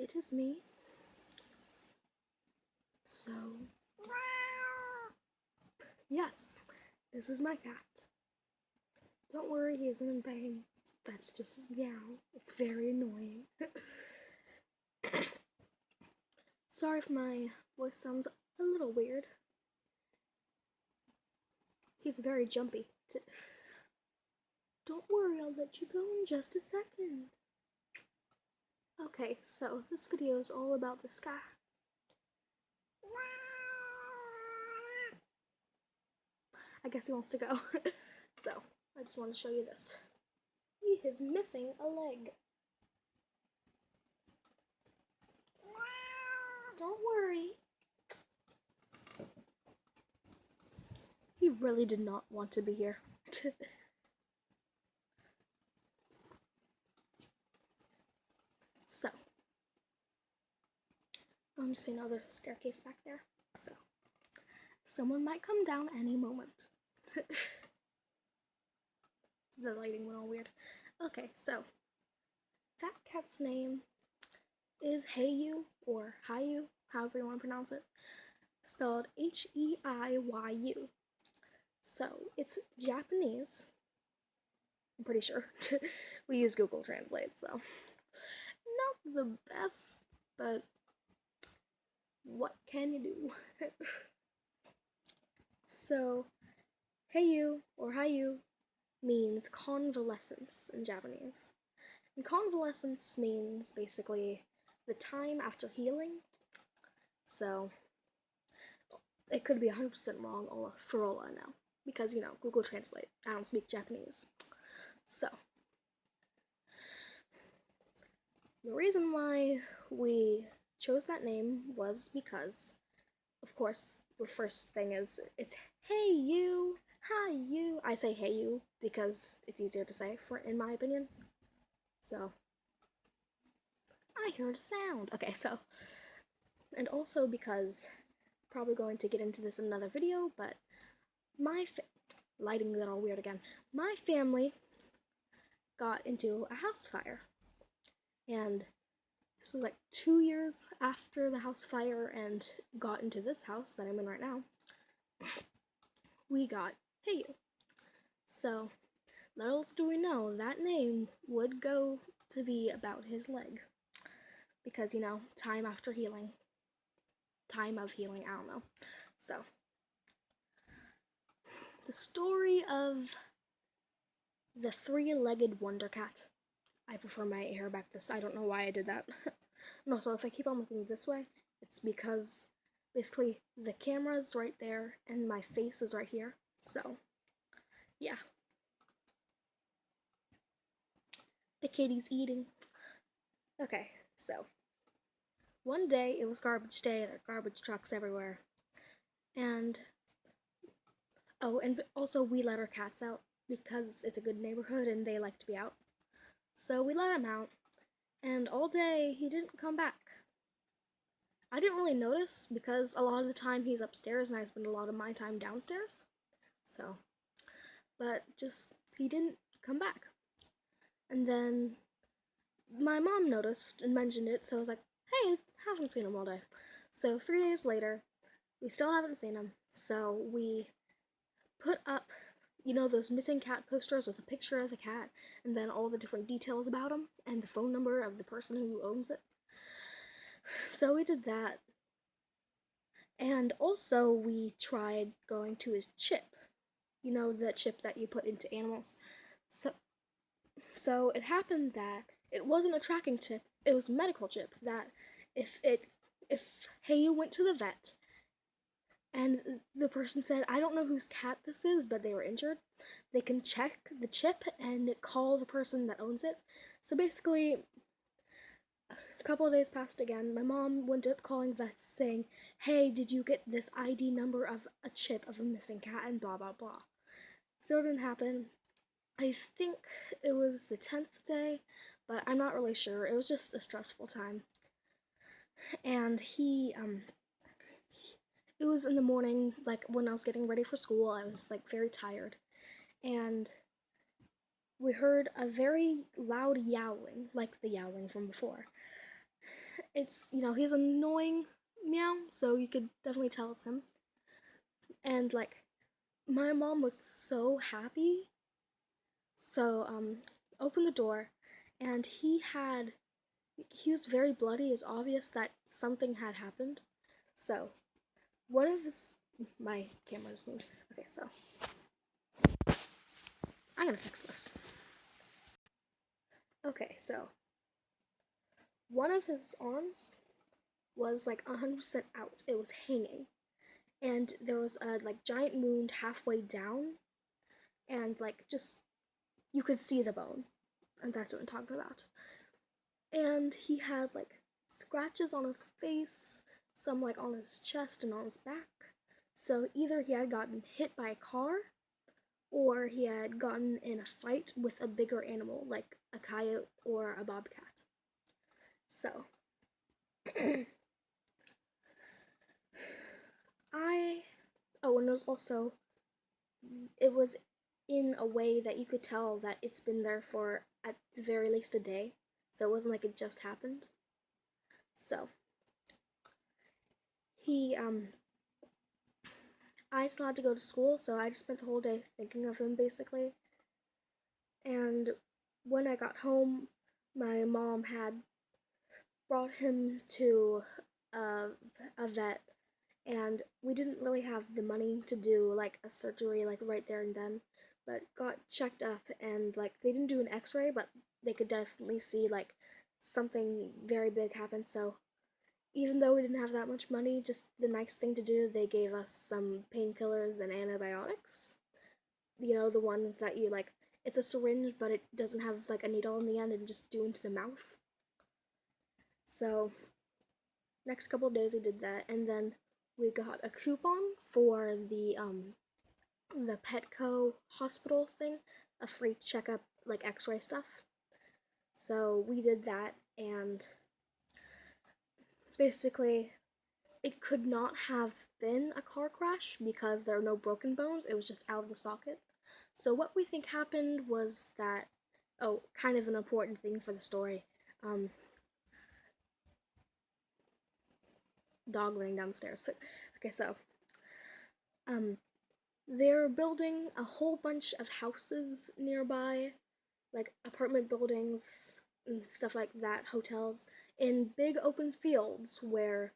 it is me. So, yes, this is my cat. Don't worry, he isn't in pain. That's just his meow. It's very annoying. Sorry if my voice sounds a little weird. He's very jumpy. Don't worry, I'll let you go in just a second. Okay, so this video is all about this guy. I guess he wants to go. So, I just want to show you this. He is missing a leg. Don't worry. He really did not want to be here. So, just so you know, there's a staircase back there. So, someone might come down any moment. The lighting went all weird. Okay, so that cat's name is Heiyu, or Heiyu, however you want to pronounce it, spelled Heiyu. So it's Japanese, I'm pretty sure. We use Google Translate, so not the best, but what can you do? So Heiyu, or Heiyu, means convalescence in Japanese. And convalescence means basically the time after healing. So it could be 100% wrong for all I know. Because, Google Translate. I don't speak Japanese. So the reason why we chose that name was because, of course, the first thing is it's hey you, hi you. I say hey you because it's easier to say, in my opinion. So I heard a sound. Okay, so, and also because, probably going to get into this in another video, but lighting got all weird again. My family got into a house fire, and this was like 2 years after the house fire and got into this house that I'm in right now. We got Heiyu. So, little do we know, that name would go to be about his leg. Because, time after healing. Time of healing, I don't know. So, the story of the three-legged wonder cat. I prefer my hair back this. I don't know why I did that. And also, if I keep on looking this way, it's because basically the camera's right there and my face is right here. So, yeah. The kitty's eating. Okay, so one day it was garbage day. There are garbage trucks everywhere. And and also we let our cats out because it's a good neighborhood and they like to be out. So we let him out, and all day he didn't come back. I didn't really notice because a lot of the time he's upstairs and I spend a lot of my time downstairs. So, but just, he didn't come back. And then my mom noticed and mentioned it, so I was like, hey, haven't seen him all day. So 3 days later, we still haven't seen him, so we put up, those missing cat posters with a picture of the cat, and then all the different details about him, and the phone number of the person who owns it. So we did that. And also we tried going to his chip. The chip that you put into animals. So it happened that it wasn't a tracking chip, it was a medical chip that if Heiyu went to the vet and the person said, I don't know whose cat this is, but they were injured, they can check the chip and call the person that owns it. So basically, a couple of days passed again. My mom went up calling vets saying, hey, did you get this ID number of a chip of a missing cat, and blah blah blah. Still didn't happen. I think it was the 10th day, but I'm not really sure. It was just a stressful time. And it was in the morning, like when I was getting ready for school. I was like very tired, and we heard a very loud yowling, like the yowling from before. it's, he's an annoying meow, so you could definitely tell it's him. And like, my mom was so happy. So, opened the door, and he was very bloody. It's obvious that something had happened. So, one of his, my camera just moved. Okay, so, I'm gonna fix this. Okay, so, one of his arms was like 100% out. It was hanging. And there was a like giant wound halfway down, and like just you could see the bone. And that's what I'm talking about. And he had like scratches on his face, some like on his chest and on his back. So either he had gotten hit by a car, or he had gotten in a fight with a bigger animal like a coyote or a bobcat. So and it was in a way that you could tell that it's been there for at the very least a day. So it wasn't like it just happened. So he I still had to go to school, so I just spent the whole day thinking of him basically. And when I got home, my mom had brought him to a, a vet, and we didn't really have the money to do like a surgery like right there and then, but got checked up, and like they didn't do an x-ray, but they could definitely see like something very big happen. So even though we didn't have that much money, just the nice thing to do, they gave us some painkillers and antibiotics. The ones that you like, it's a syringe, but it doesn't have like a needle in the end and just do into the mouth. So, next couple of days we did that, and then we got a coupon for the Petco hospital thing, a free checkup, like x-ray stuff. So we did that, and basically it could not have been a car crash because there are no broken bones. It was just out of the socket. So what we think happened was that, kind of an important thing for the story. Dog running downstairs. Okay, so they're building a whole bunch of houses nearby, like apartment buildings and stuff like that, hotels, in big open fields where,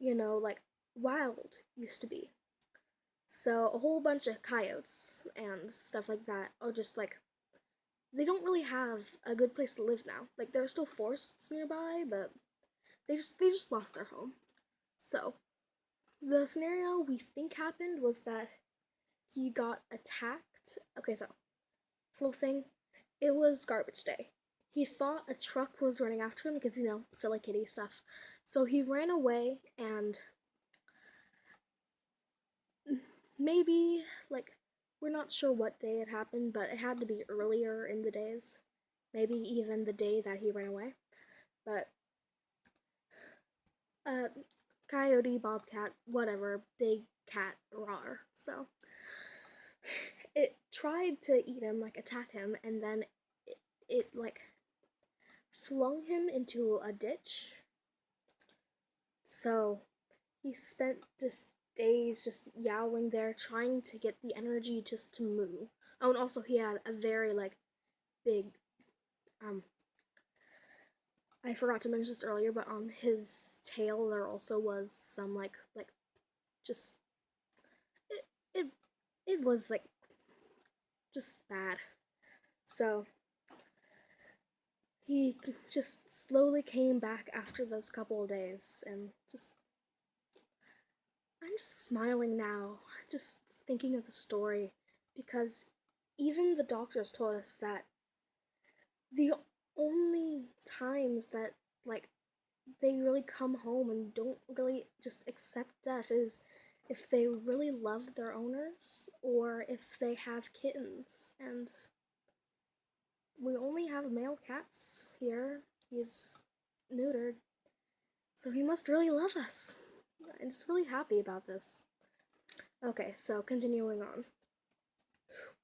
like wild used to be. So a whole bunch of coyotes and stuff like that are just like, they don't really have a good place to live now. Like there are still forests nearby, but they just lost their home. So the scenario we think happened was that he got attacked. Okay, so full thing, it was garbage day. He thought a truck was running after him because, silly kitty stuff. So he ran away, and maybe, like, we're not sure what day it happened, but it had to be earlier in the days. Maybe even the day that he ran away. But, coyote, bobcat, whatever, big cat, rawr. So, it tried to eat him, like, attack him, and then it like, flung him into a ditch. So, he spent just days just yowling there, trying to get the energy just to move. Oh, and also he had a very, like, big, I forgot to mention this earlier, but on his tail there also was some, just, it, it, it was, like, just bad. So, he just slowly came back after those couple of days, and I'm just smiling now, just thinking of the story, because even the doctors told us that the only times that, like, they really come home and don't really just accept death is if they really love their owners or if they have kittens. And we only have male cats here. He's neutered, so he must really love us. I'm just really happy about this. Okay, so continuing on.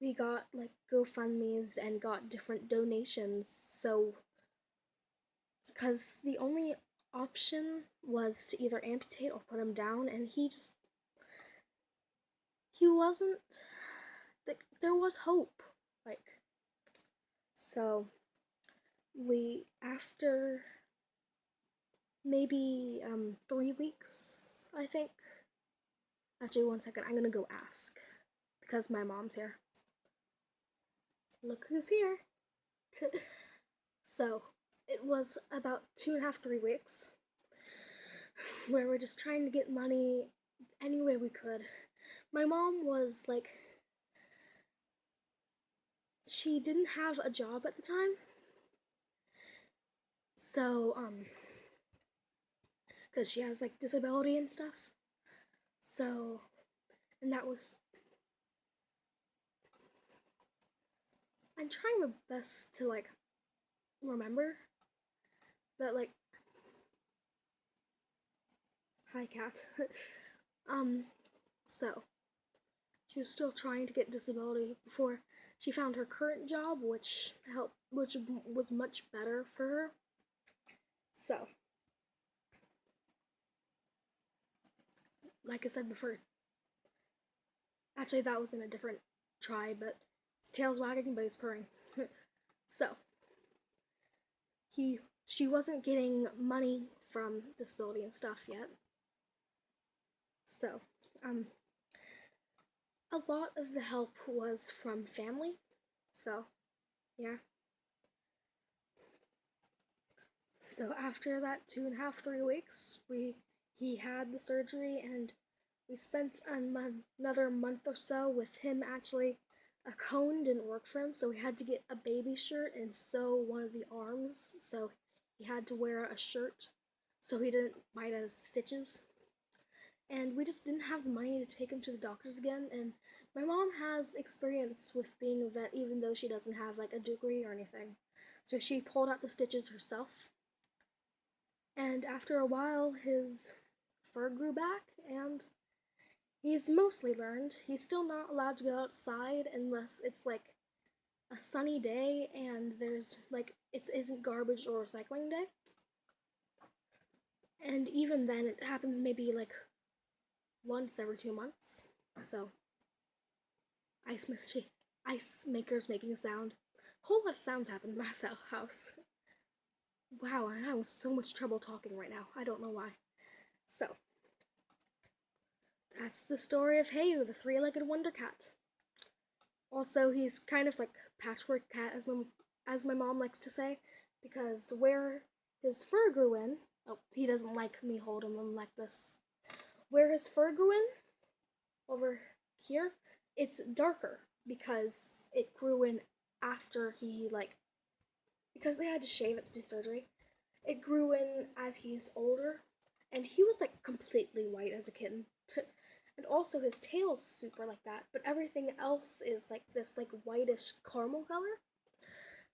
We got like GoFundMe's and got different donations, so because the only option was to either amputate or put him down, and he wasn't, like, there was hope, like, so after maybe 3 weeks, I think. Actually, 1 second, I'm gonna go ask, because my mom's here. Look who's here. So, it was about 2.5, 3 weeks, where we're just trying to get money any way we could. My mom was like, she didn't have a job at the time, so because she has like disability and stuff, so, and that was, I'm trying my best to like remember, but like, hi cat. So she was still trying to get disability before she found her current job, which was much better for her. So, like I said before, actually that was in a different try, but his tail's wagging, but he's purring. So, she wasn't getting money from disability and stuff yet. So, a lot of the help was from family. So, yeah. So after that 2.5, 3 weeks, he had the surgery, and we spent another month or so with him. Actually, a cone didn't work for him, so we had to get a baby shirt and sew one of the arms, so he had to wear a shirt so he didn't bite at his stitches. And we just didn't have the money to take him to the doctors again, and my mom has experience with being a vet even though she doesn't have like a degree or anything. So she pulled out the stitches herself. And after a while, his fur grew back, and he's mostly learned. He's still not allowed to go outside unless it's like a sunny day and there's like, it isn't garbage or recycling day. And even then, it happens maybe like once every 2 months. So, ice maker's making a sound. A whole lot of sounds happen in my house. Wow, I'm having so much trouble talking right now. I don't know why. So, that's the story of Heiyu, the three-legged wonder cat. Also, he's kind of like patchwork cat, as my mom likes to say, because where his fur grew in, oh, he doesn't like me holding him like this. Where his fur grew in, over here, it's darker because it grew in after he because they had to shave it to do surgery. It grew in as he's older, and he was like completely white as a kitten. And also his tail's super like that, but everything else is like this like whitish caramel color.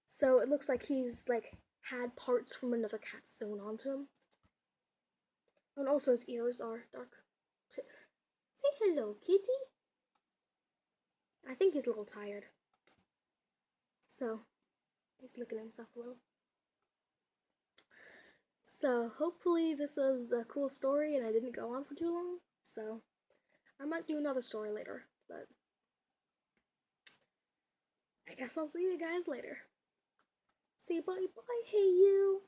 So it looks like he's like had parts from another cat sewn onto him. And also his ears are dark. Say hello, kitty. I think he's a little tired. So he's licking himself a little. So hopefully this was a cool story and I didn't go on for too long. So I might do another story later, but I guess I'll see you guys later. See you, bye, hey you.